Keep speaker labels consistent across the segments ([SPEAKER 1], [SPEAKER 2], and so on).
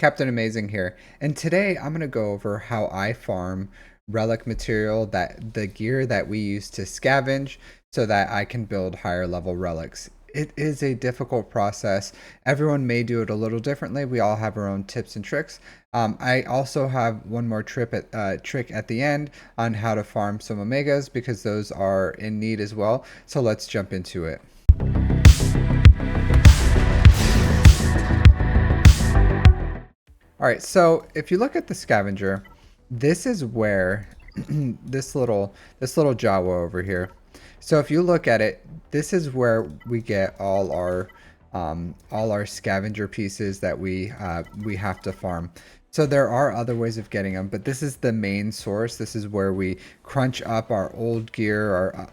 [SPEAKER 1] Captain Amazing here, and today I'm going to go over how I farm relic material, that the gear that we use to scavenge so that I can build higher level relics. It is a difficult process. Everyone may do it a little differently. We all have our own tips and tricks. I also have one more trick at the end on how to farm some omegas because those are in need as well. So let's jump into it. All right, so if you look at the scavenger, this is where this little Jawa over here. So if you look at it, this is where we get all our scavenger pieces that we have to farm. So there are other ways of getting them, but this is the main source. This is where we crunch up our old gear, our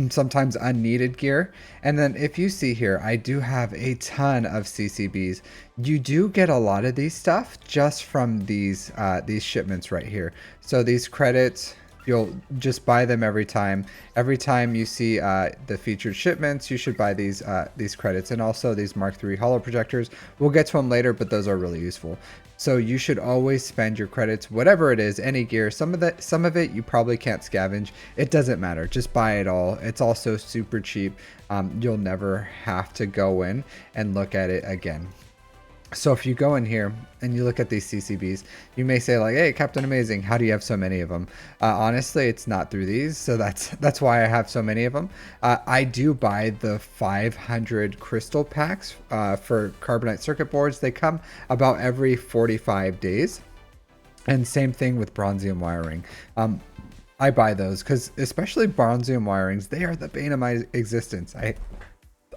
[SPEAKER 1] sometimes unneeded gear. And then if you see here, I do have a ton of CCBs. You do get a lot of these stuff just from these shipments right here. So these credits, you'll just buy them every time. Every time you see the featured shipments, you should buy these credits, and also these Mark III holo projectors. We'll get to them later, but those are really useful. So you should always spend your credits, whatever it is, any gear. Some of it you probably can't scavenge. It doesn't matter. Just buy it all. It's also super cheap. You'll never have to go in and look at it again. So if you go in here and you look at these CCBs, you may say like, hey, Captain Amazing, how do you have so many of them? Honestly, it's not through these. So that's why I have so many of them. I do buy the 500 crystal packs for Carbonite circuit boards. They come about every 45 days. And same thing with Bronzium wiring. I buy those because especially Bronzium wirings, they are the bane of my existence.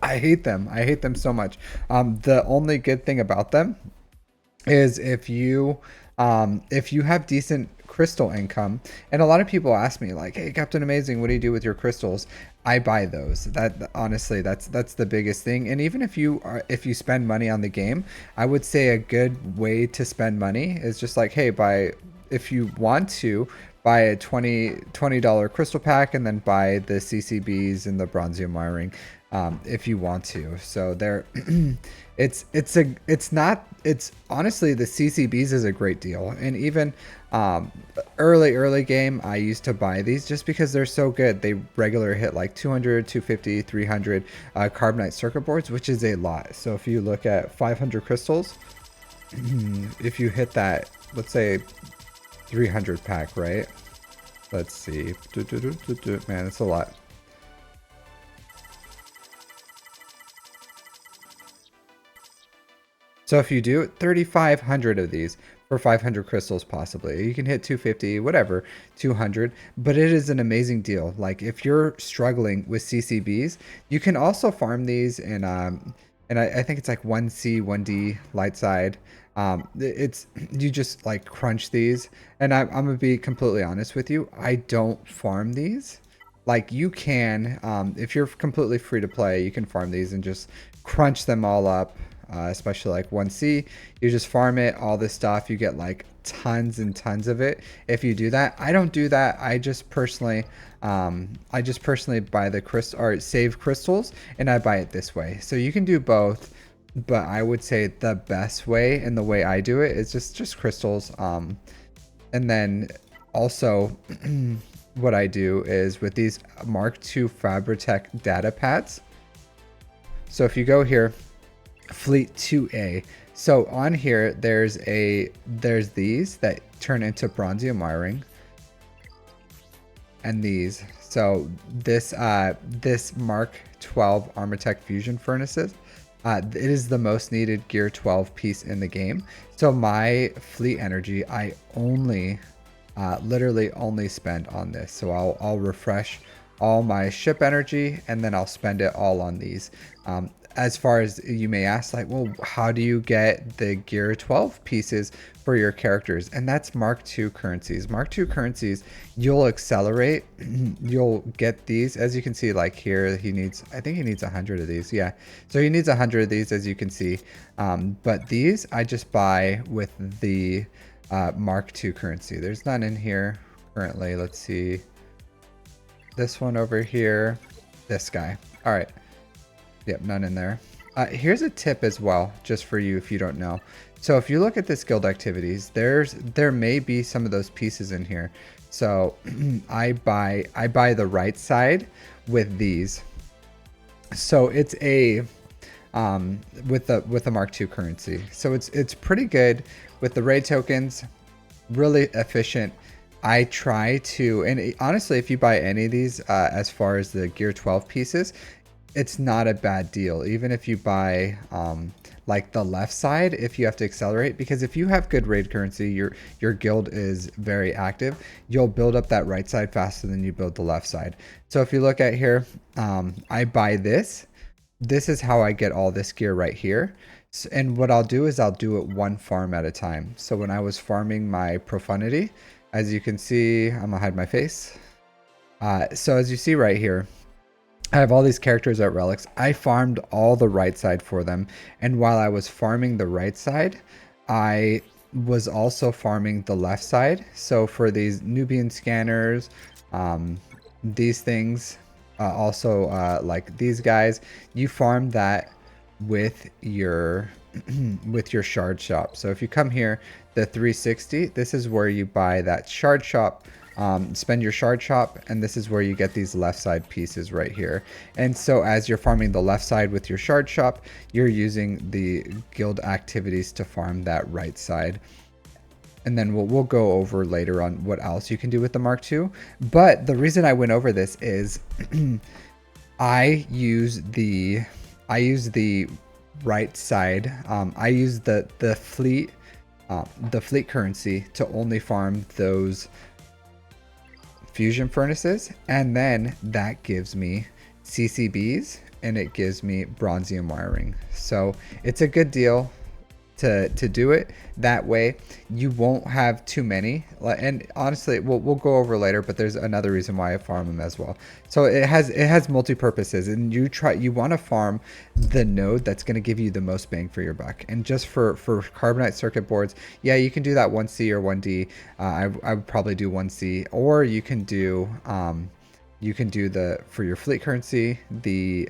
[SPEAKER 1] I hate them. I hate them so much. The only good thing about them is if you have decent crystal income, and a lot of people ask me like, "Hey, Captain Amazing, what do you do with your crystals?" I buy those. That honestly, that's the biggest thing. And even if you spend money on the game, I would say a good way to spend money is just like, hey, if you want to buy a $20 crystal pack and then buy the CCBs and the Bronzium wiring. If you want to. So there, it's honestly, the CCBs is a great deal. And even early game, I used to buy these just because they're so good. They regular hit like 200, 250, 300 Carbonite circuit boards, which is a lot. So if you look at 500 crystals, if you hit that, let's say 300 pack, right? Let's see. Man, it's a lot. So if you do 3,500 of these for 500 crystals, possibly you can hit 250, whatever, 200. But it is an amazing deal. Like if you're struggling with CCBs, you can also farm these in and I think it's like 1C, 1D light side. It's you just like crunch these, and I'm gonna be completely honest with you. I don't farm these. Like you can, if you're completely free to play, you can farm these and just crunch them all up. Especially like 1C, you just farm it, all this stuff, you get like tons and tons of it if you do that. I don't do that. I just personally buy the crystal or save crystals, and I buy it this way. So you can do both, but I would say the best way and the way I do it is just crystals. And then also what I do is with these Mark II Fabritech data pads. So if you go here, Fleet 2A. So on here, there's these that turn into Bronzium wiring, and these. So this Mark 12 Armatech fusion furnaces. It is the most needed Gear 12 piece in the game. So my fleet energy, I literally only spend on this. So I'll refresh all my ship energy, and then I'll spend it all on these. As far as you may ask, like, well, how do you get the Gear 12 pieces for your characters? And that's Mark II currencies. Mark II currencies, you'll accelerate, you'll get these. As you can see, like here, I think he needs 100 of these. Yeah, so he needs 100 of these, as you can see. But these, I just buy with the Mark II currency. There's none in here currently. Let's see. This one over here, this guy. All right. Yep, none in there. Here's a tip as well, just for you if you don't know. So if you look at this guild activities, there may be some of those pieces in here. So I buy the right side with these. So it's a with the Mark II currency. So it's pretty good with the raid tokens, really efficient. I try to, and honestly, if you buy any of these, as far as the Gear 12 pieces, it's not a bad deal. Even if you buy like the left side, if you have to accelerate, because if you have good raid currency, your guild is very active, you'll build up that right side faster than you build the left side. So if you look at here, I buy this. This is how I get all this gear right here. So, and what I'll do is I'll do it one farm at a time. So when I was farming my profundity, as you can see, I'm gonna hide my face. So as you see right here, I have all these characters at relics. I farmed all the right side for them. And while I was farming the right side, I was also farming the left side. So for these Nubian scanners, these things, also like these guys, you farm that with your with your shard shop. So if you come here, the 360, this is where you buy that shard shop, spend your shard shop, and this is where you get these left side pieces right here. And so as you're farming the left side with your shard shop, you're using the guild activities to farm that right side. And then we'll go over later on what else you can do with the Mark II. But the reason I went over this is I use the right side. I use the fleet currency to only farm those fusion furnaces, and then that gives me CCBs and it gives me Bronzium wiring. So it's a good deal to do it that way. You won't have too many, and honestly we'll go over later, but there's another reason why I farm them as well. So it has multi-purposes, and you want to farm the node that's going to give you the most bang for your buck. And just for Carbonite circuit boards, yeah, you can do that 1C or 1D. I would probably do 1C, or you can do the, for your fleet currency, the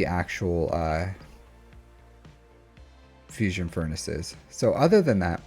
[SPEAKER 1] actual fusion furnaces. So other than that,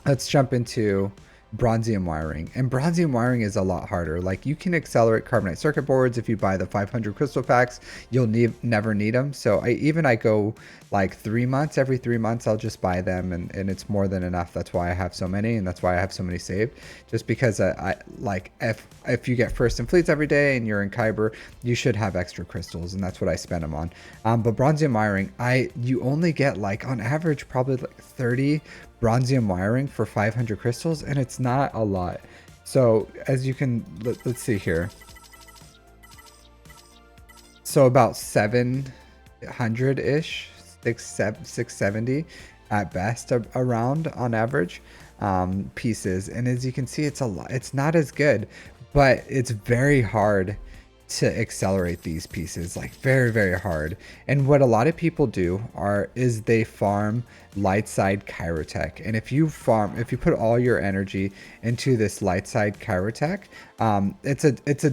[SPEAKER 1] let's jump into Bronzium wiring. And Bronzium wiring is a lot harder. Like, you can accelerate Carbonite circuit boards if you buy the 500 crystal packs. You'll never need them. So I go like 3 months. Every 3 months I'll just buy them, and it's more than enough. That's why I have so many, and that's why I have so many saved. Just because I like, if you get first in fleets every day and you're in Kyber, you should have extra crystals, and that's what I spend them on. But Bronzium wiring, you only get, like, on average probably like 30 Bronzium wiring for 500 crystals, and it's not a lot. So as you can, let's see here. So about 700-ish, 670 at best around on average, pieces. And as you can see, it's a lot. It's not as good, but it's very hard to accelerate these pieces, like very, very hard. And what a lot of people do is they farm light side chirotech. And if you put all your energy into this light side chirotech, it's a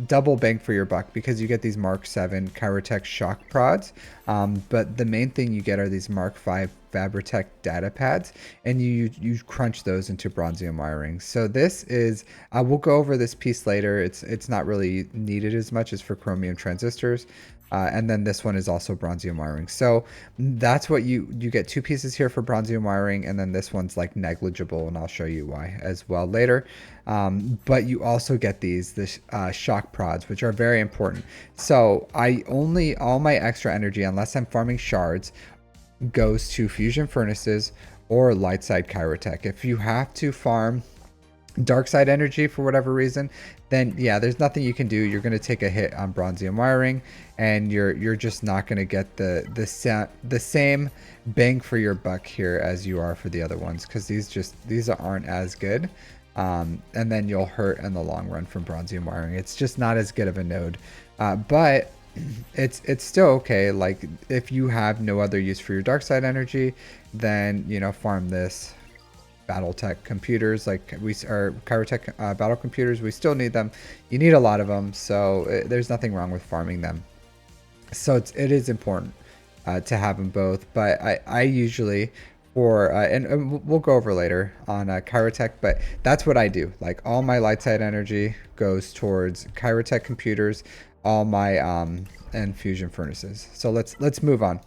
[SPEAKER 1] double bang for your buck, because you get these Mark 7 chirotech shock prods, but the main thing you get are these Mark 5 Fabritech data pads, and you crunch those into Bronzium wiring. So this is, we'll go over this piece later. It's not really needed as much as for chromium transistors. And then this one is also Bronzium wiring. So that's what you get, 2 pieces here for Bronzium wiring, and then this one's like negligible, and I'll show you why as well later. But you also get the shock prods, which are very important. So all my extra energy, unless I'm farming shards, goes to fusion furnaces or light side chirotech. If you have to farm dark side energy for whatever reason, then yeah, there's nothing you can do. You're going to take a hit on Bronzium wiring, and you're just not going to get the same bang for your buck here as you are for the other ones, because these aren't as good. And then you'll hurt in the long run from Bronzium wiring. It's just not as good of a node, but it's still okay. Like, if you have no other use for your dark side energy, then farm this. Battletech computers, like our chirotech battle computers, we still need them. You need a lot of them, so there's nothing wrong with farming them. So it is important. to have them both. But I usually for and we'll go over later on Kyrotech, but that's what I do. Like all my light side energy goes towards Kyrotech computers, all my and fusion furnaces. So let's move on.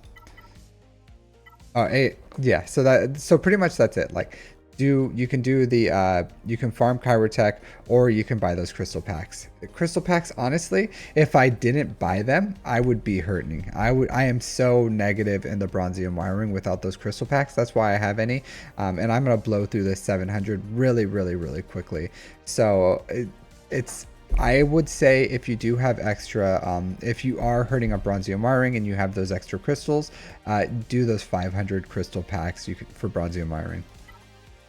[SPEAKER 1] Oh, yeah. So pretty much that's it. Like, you can do the you can farm Kyrotech, or you can buy those crystal packs. The crystal packs, honestly, if I didn't buy them, I would be hurting. I am so negative in the Bronzium wiring without those crystal packs. That's why I have any, and I'm gonna blow through this 700 really quickly. So it's I would say if you do have extra, if you are hurting a Bronzium wiring and you have those extra crystals, do those 500 crystal packs for Bronzium wiring.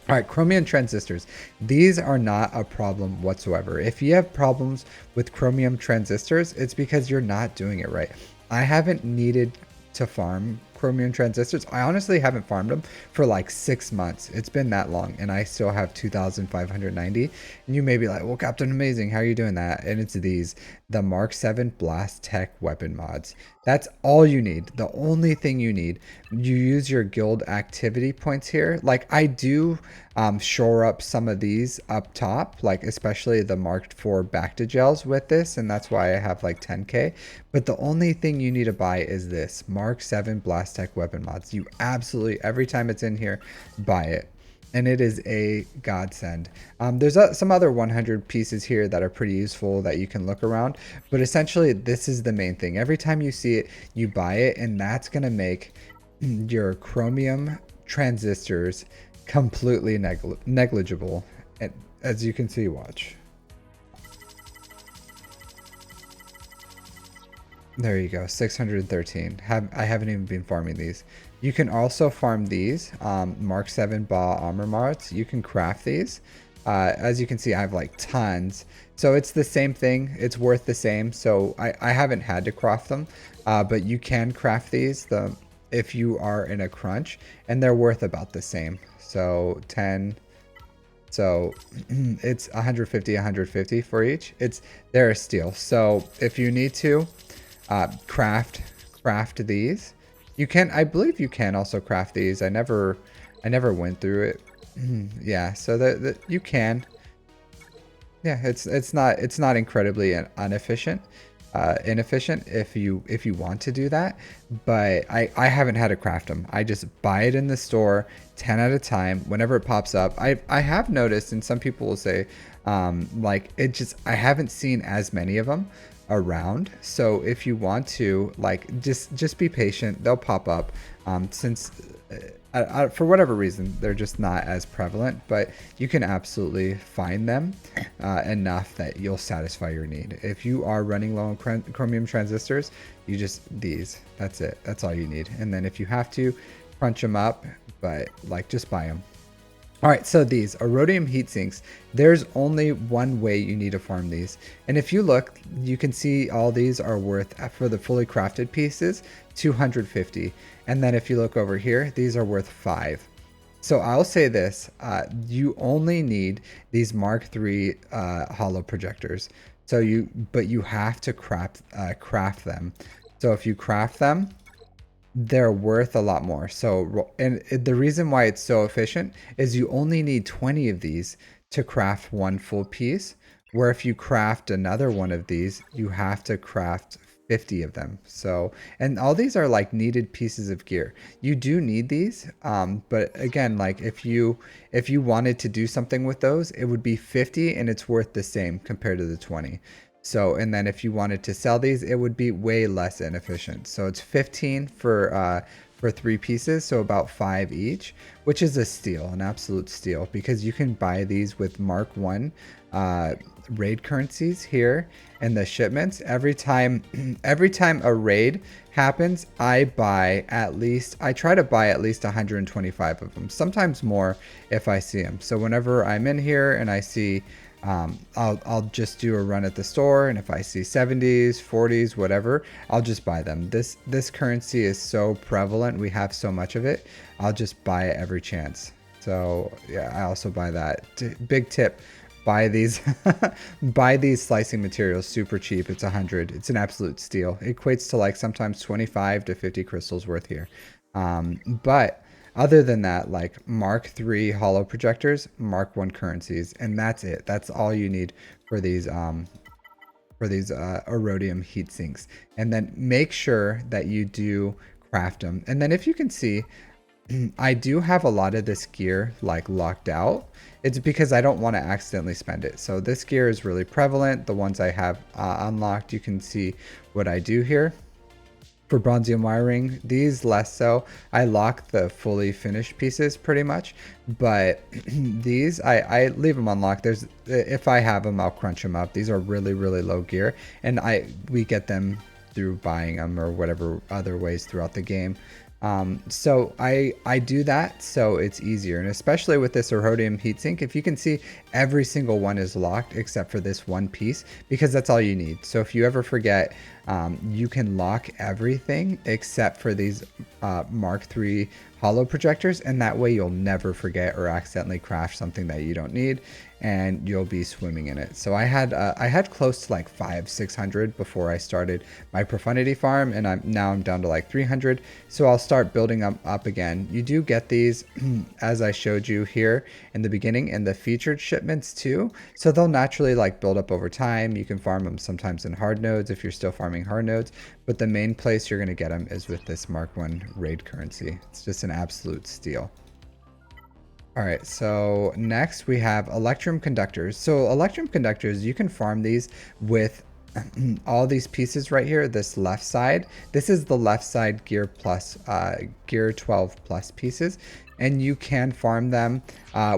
[SPEAKER 1] All right, chromium transistors. These are not a problem whatsoever. If you have problems with chromium transistors, it's because you're not doing it right. I haven't needed to farm chromium transistors. I honestly haven't farmed them for like 6 months. It's been that long, and I still have 2,590. And you may be like, well, Captain Amazing, how are you doing that? And it's the Mark 7 Blast Tech weapon mods. That's all you need. The only thing you need. You use your guild activity points here. Like I do shore up some of these up top, like especially the Mark 4 Bacta gels with this, and that's why I have like 10k. But the only thing you need to buy is this Mark 7 Blast Tech weapon mods. You absolutely, every time it's in here, buy it. And it is a godsend. There's some other 100 pieces here that are pretty useful that you can look around, but essentially this is the main thing. Every time you see it, you buy it, and that's gonna make your chromium transistors completely negligible. And as you can see, watch. There you go, 613. I haven't even been farming these. You can also farm these Mark 7 Ba armor mods. You can craft these. As you can see, I have like tons. So it's the same thing. It's worth the same. So I haven't had to craft them, but you can craft these if you are in a crunch, and they're worth about the same. So 10. So it's 150 for each. They're a steal. So if you need to craft these, you can. I believe you can also craft these. I never went through it. Yeah, so you can. Yeah, it's not incredibly inefficient if you want to do that, but I haven't had to craft them. I just buy it in the store 10 at a time whenever it pops up. I have noticed, and some people will say like I haven't seen as many of them around. So if you want to, like, just be patient. They'll pop up since for whatever reason they're just not as prevalent, but you can absolutely find them enough that you'll satisfy your need. If you are running low on chromium transistors, you that's it. That's all you need. And then if you have to, crunch them up, but like just buy them. All right, so these Aurodium heatsinks, there's only one way you need to farm these. And if you look, you can see all these are worth, for the fully crafted pieces, 250. And then if you look over here, these are worth 5. So I'll say this, you only need these Mark III hollow projectors. But you have to craft them. So if you craft them, they're worth a lot more. So, and the reason why it's so efficient is you only need 20 of these to craft one full piece, where if you craft another one of these, you have to craft 50 of them. So, and all these are like needed pieces of gear. You do need these, but again, like if you wanted to do something with those, it would be 50, and it's worth the same compared to the 20. So, and then if you wanted to sell these, it would be way less inefficient. So it's 15 for 3 pieces, so about 5 each, which is a steal, an absolute steal, because you can buy these with Mark 1 raid currencies here in the shipments. Every time a raid happens, I try to buy at least 125 of them, sometimes more if I see them. So whenever I'm in here and I see I'll just do a run at the store, and if I see 70s, 40s, whatever, I'll just buy them. This currency is so prevalent, we have so much of it, I'll just buy it every chance. So yeah, I also buy that. Big tip, buy these buy these slicing materials super cheap. It's 100. It's an absolute steal. It equates to like sometimes 25 to 50 crystals worth here. But other than that, like Mark III hollow projectors, Mark I currencies, and that's it. That's all you need for these Aurodium heat sinks. And then make sure that you do craft them. And then if you can see, I do have a lot of this gear like locked out. It's because I don't want to accidentally spend it. So this gear is really prevalent. The ones I have unlocked, you can see what I do here. For Bronzium wiring, these less so. I lock the fully finished pieces pretty much, but these I leave them unlocked. There's, if I have them, I'll crunch them up. These are really low gear, and we get them through buying them or whatever other ways throughout the game. So I do that so it's easier, and especially with this Aurodium heatsink, if you can see, every single one is locked except for this one piece, because that's all you need. So if you ever forget, you can lock everything except for these Mark III hollow projectors, and that way you'll never forget or accidentally craft something that you don't need, and you'll be swimming in it. So I had close to like 500-600 before I started my profundity farm, and I'm down to like 300. So I'll start building them up again. You do get these as I showed you here in the beginning, in the featured shipments too. So they'll naturally like build up over time. You can farm them sometimes in hard nodes if you're still farming hard nodes, but the main place you're going to get them is with this Mark I raid currency. It's just an absolute steal. All right, so next we have electrium conductors. So electrium conductors, you can farm these with all these pieces right here, this left side. This is the left side gear plus, gear 12 plus pieces, and you can farm them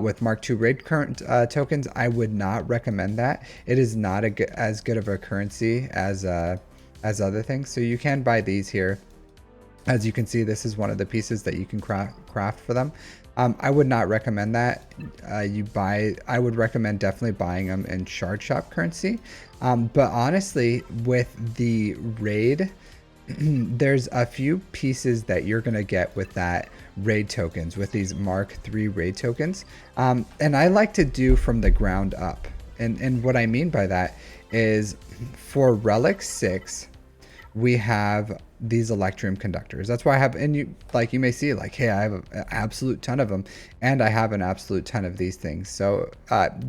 [SPEAKER 1] with Mark II raid current tokens. I would not recommend that. It is not as good of a currency as other things. So you can buy these here. As you can see, this is one of the pieces that you can craft for them. I would not recommend that. I would recommend definitely buying them in shard shop currency. But honestly, with the raid, there's a few pieces that you're going to get with that raid tokens, with these Mark III raid tokens. And I like to do from the ground up. And what I mean by that is, for relic 6, we have these electrium conductors. That's why I have, and you may see like, hey, I have an absolute ton of them, and I have an absolute ton of these things. So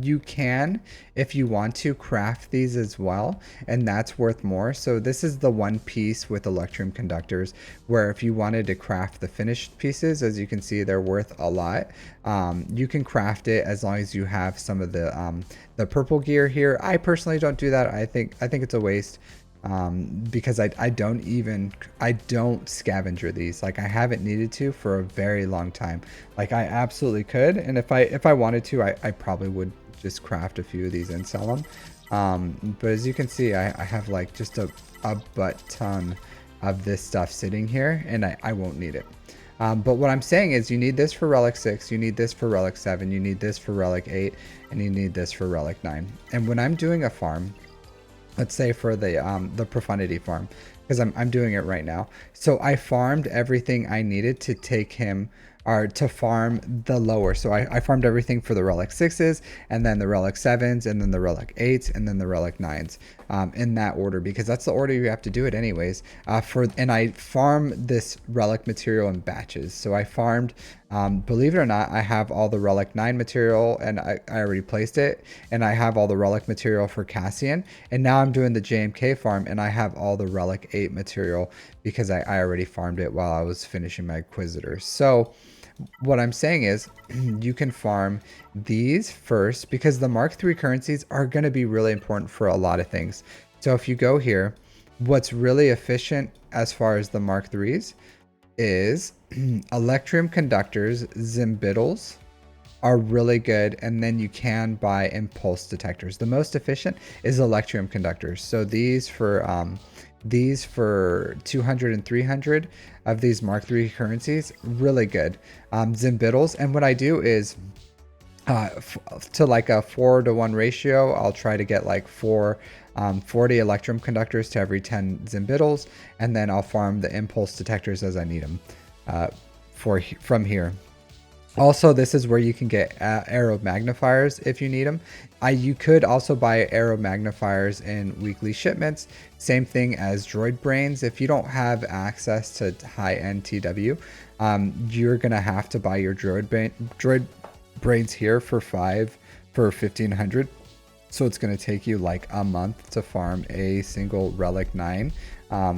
[SPEAKER 1] you can, if you want to, craft these as well, and that's worth more. So this is the one piece with electrium conductors where if you wanted to craft the finished pieces, as you can see, they're worth a lot. You can craft it as long as you have some of the purple gear here. I personally don't do that. I think it's a waste. Because I don't scavenger these. Like, I haven't needed to for a very long time. Like, I absolutely could, and if I wanted to, I probably would just craft a few of these and sell them. But as you can see, I have like just a butt ton of this stuff sitting here, and I won't need it. But what I'm saying is, you need this for relic 6, you need this for relic 7, you need this for relic 8, and you need this for relic 9. And when I'm doing a farm, let's say for the profundity farm, because I'm doing it right now. So I farmed everything I needed to take him, or to farm the lower. So I farmed everything for the relic 6s, and then the relic 7s, and then the relic 8s, and then the relic 9s, in that order, because that's the order you have to do it anyways. And I farm this relic material in batches. So I farmed, believe it or not, I have all the relic 9 material, and I already placed it, and I have all the relic material for Cassian, and now I'm doing the JMK farm, and I have all the relic 8 material because I already farmed it while I was finishing my Inquisitor. So what I'm saying is, you can farm these first, because the Mark III currencies are going to be really important for a lot of things. So if you go here, what's really efficient as far as the Mark IIIs is electrium conductors. Zimbittles are really good, and then you can buy impulse detectors. The most efficient is electrium conductors. So these for 200 and 300 of these Mark III currencies, really good. Zimbittles, and what I do is, to like a 4-to-1 ratio, I'll try to get like 40 electrum conductors to every 10 Zimbittles, and then I'll farm the impulse detectors as I need them from here. Also, this is where you can get arrow magnifiers if you need them. You could also buy arrow magnifiers in weekly shipments. Same thing as droid brains. If you don't have access to high-end TW, you're gonna have to buy your droid brains here for 1500. So it's going to take you like a month to farm a single relic 9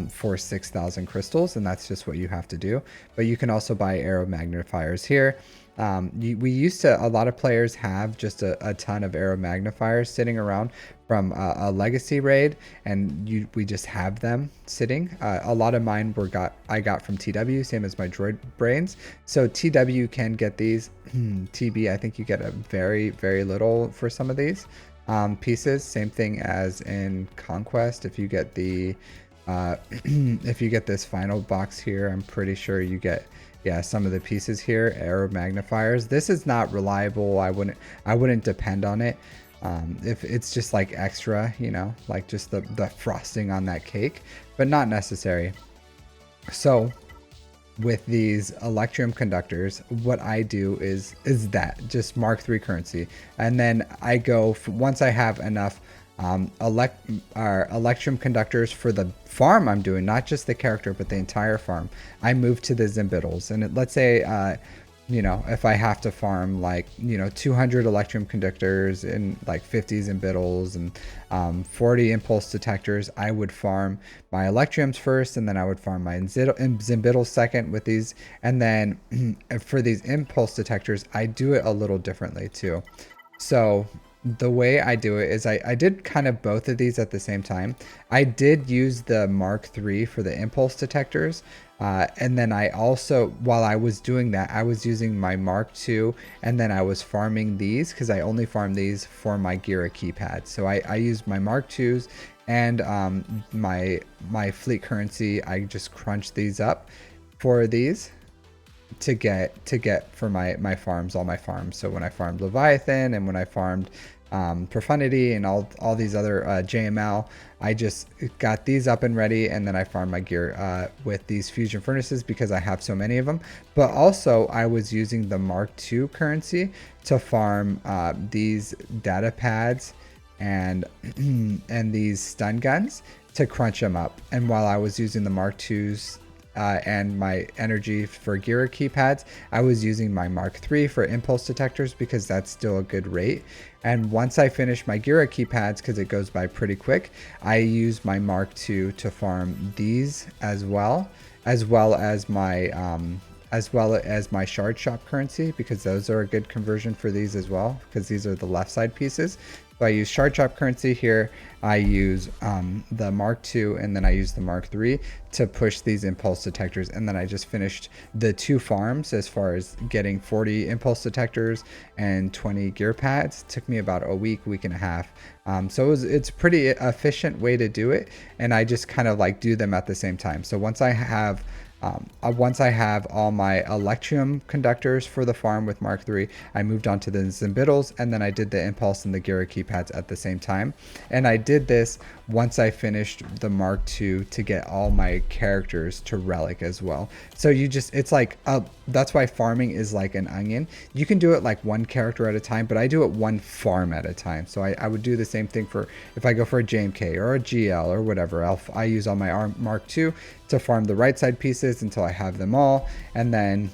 [SPEAKER 1] for 6,000 crystals, and that's just what you have to do. But you can also buy arrow magnifiers here. We used to, a lot of players have just a ton of arrow magnifiers sitting around from a legacy raid, and we just have them sitting. A lot of mine I got from TW, same as my droid brains. So TW can get these. TB, I think you get a very, very little for some of these pieces. Same thing as in Conquest. If you get the if you get this final box here, I'm pretty sure you get, yeah, some of the pieces here, arrow magnifiers. This is not reliable. I wouldn't depend on it. If it's just like extra, you know, like just the frosting on that cake, but not necessary. So with these electrium conductors, what I do is that just Mark III currency, and then I go once I have enough electrium conductors for the farm I'm doing, not just the character but the entire farm. I move to the Zimbittles, and let's say you know, if I have to farm like, you know, 200 electrium conductors and like 50 Zimbittles and 40 impulse detectors, I would farm my electriums first, and then I would farm my Zimbittles second with these. And then for these impulse detectors, I do it a little differently too. So the way I do it is I did kind of both of these at the same time. I did use the Mark III for the impulse detectors. And then I also, while I was doing that, I was using my Mark II, and then I was farming these because I only farm these for my gyra keypad. So I used my Mark IIs and my fleet currency. I just crunched these up for these to get for my farms, all my farms. So when I farmed Leviathan and when I farmed Profundity and all these other JML, I just got these up and ready, and then I farmed my gear with these fusion furnaces because I have so many of them. But also I was using the Mark II currency to farm these data pads and and these stun guns to crunch them up. And while I was using the Mark IIs and my energy for gyra keypads, I was using my Mark III for impulse detectors because that's still a good rate. And once I finish my gyra keypads, because it goes by pretty quick, I use my Mark II to farm these as well as my shard shop currency, because those are a good conversion for these as well, because these are the left side pieces. So I use shard shop currency here. I use the Mark II, and then I use the Mark III to push these impulse detectors. And then I just finished the 2 farms as far as getting 40 impulse detectors and 20 gear pads. It took me about a week and a half. So it's a pretty efficient way to do it. And I just kind of like do them at the same time. So once I have all my electrium conductors for the farm with Mark III, I moved on to the Zimbittles, and then I did the impulse and the gyra keypads at the same time. And I did this once I finished the Mark II to get all my characters to relic as well. So it's like that's why farming is like an onion. You can do it like one character at a time, but I do it one farm at a time. So I would do the same thing for if I go for a JMK or a GL or whatever. I use all my Mark II to farm the right side pieces until I have them all, and then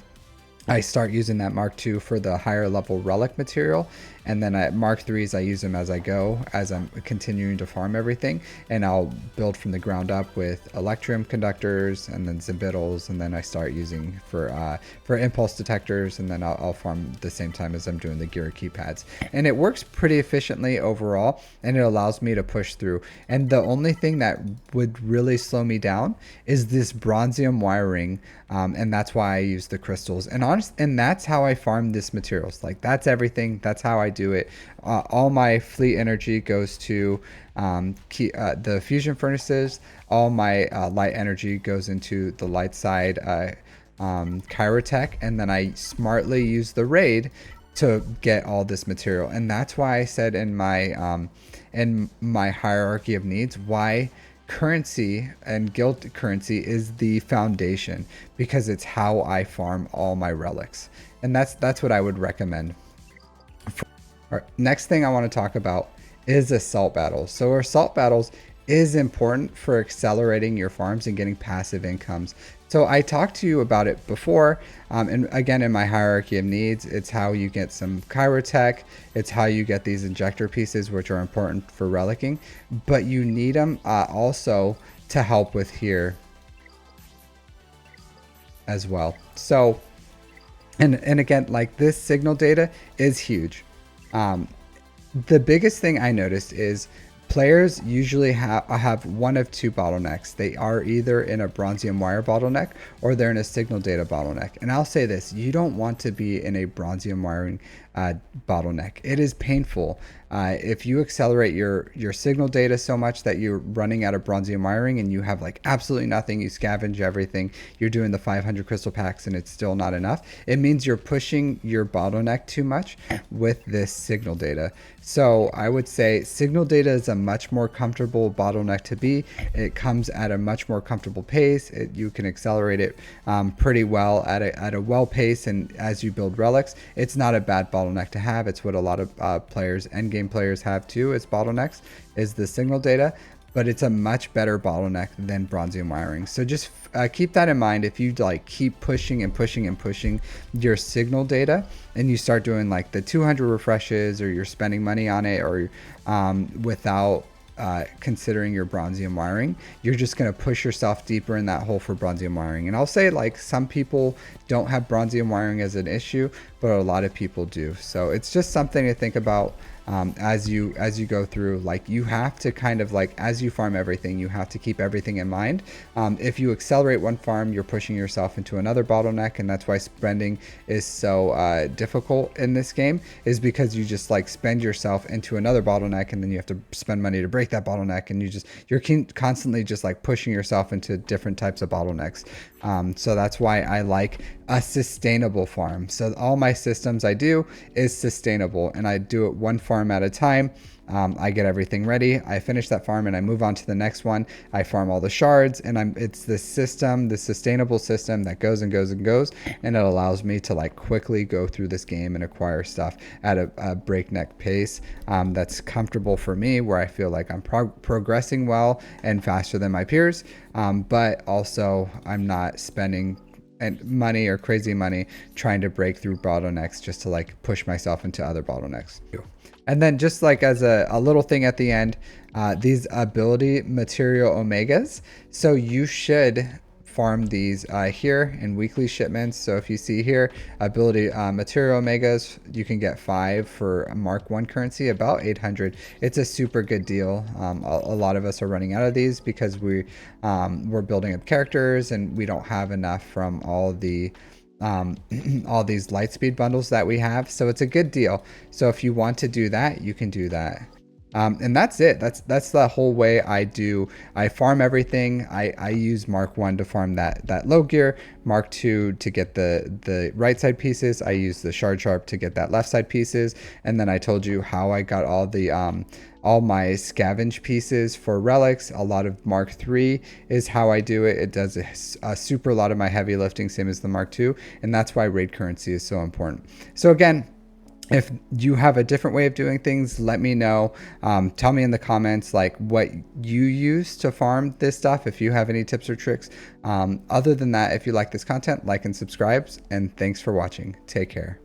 [SPEAKER 1] I start using that Mark II for the higher level relic material. And then at Mark IIIs, I use them as I go, as I'm continuing to farm everything. And I'll build from the ground up with electrium conductors and then Zimbittles. And then I start using for impulse detectors. And then I'll farm the same time as I'm doing the gyra keypads. And it works pretty efficiently overall. And it allows me to push through. And the only thing that would really slow me down is this Bronzium wiring. And that's why I use the crystals. And that's how I farm this materials. Like, that's everything. That's how I do it. All my fleet energy goes to the fusion furnaces. All my light energy goes into the light side Chirotech, and then I smartly use the raid to get all this material. And that's why I said in my hierarchy of needs, why currency and guild currency is the foundation, because it's how I farm all my relics. And that's what I would recommend. Our next thing I want to talk about is assault battles. So assault battles is important for accelerating your farms and getting passive incomes. So I talked to you about it before, and again in my hierarchy of needs, it's how you get some gyra tech, it's how you get these injector pieces, which are important for relicking, but you need them also to help with here as well. So, and again, like this signal data is huge. Um, the biggest thing I noticed is players usually have one of two bottlenecks. They are either in a Bronzium wire bottleneck or they're in a signal data bottleneck. And I'll say this, you don't want to be in a Bronzium wiring bottleneck. It is painful. If you accelerate your signal data so much that you're running out of Bronzium wiring and you have like absolutely nothing, you scavenge everything, you're doing the 500 crystal packs and it's still not enough, it means you're pushing your bottleneck too much with this signal data. So I would say signal data is a much more comfortable bottleneck to be. It comes at a much more comfortable pace. You can accelerate it pretty well at a well pace, and as you build relics, it's not a bad bottleneck to have. It's what a lot of players, endgame players, have too as bottlenecks, is the signal data. But it's a much better bottleneck than Bronzium wiring. So just keep that in mind. If you like keep pushing and pushing and pushing your signal data, and you start doing like the 200 refreshes, or you're spending money on it, or without considering your Bronzium wiring, you're just going to push yourself deeper in that hole for Bronzium wiring. And I'll say, like, some people don't have Bronzium wiring as an issue, but a lot of people do. So it's just something to think about. As you go through, like, you have to kind of like, as you farm everything, you have to keep everything in mind. If you accelerate one farm, you're pushing yourself into another bottleneck, and that's why spending is so difficult in this game, is because you just like spend yourself into another bottleneck, and then you have to spend money to break that bottleneck, and you're constantly just like pushing yourself into different types of bottlenecks. So that's why I like a sustainable farm. So all my systems I do is sustainable, and I do it one farm at a time. I get everything ready, I finish that farm, and I move on to the next one. I farm all the shards, and it's the system, the sustainable system that goes and goes and goes, and it allows me to like quickly go through this game and acquire stuff at a breakneck pace that's comfortable for me, where I feel like I'm progressing well and faster than my peers, but also I'm not spending money or crazy money trying to break through bottlenecks just to like push myself into other bottlenecks. And then just like as a little thing at the end, these ability material omegas. So you should farm these here in weekly shipments. So if you see here, ability material omegas, you can get 5 for a Mark 1 currency, about 800. It's a super good deal. A lot of us are running out of these because we're building up characters, and we don't have enough from all the all these lightspeed bundles that we have. So it's a good deal. So if you want to do that, you can do that. And that's it. That's the whole way I farm everything. I use Mark 1 to farm that low gear, Mark 2 to get the right side pieces. I use the shard sharp to get that left side pieces. And then I told you how I got all my scavenge pieces for relics. A lot of Mark 3 is how I do it. It does a super lot of my heavy lifting, same as the Mark 2, and that's why raid currency is so important. So again, if you have a different way of doing things, let me know. Tell me in the comments like what you use to farm this stuff, if you have any tips or tricks. Other than that, if you like this content, like and subscribe, and thanks for watching. Take care.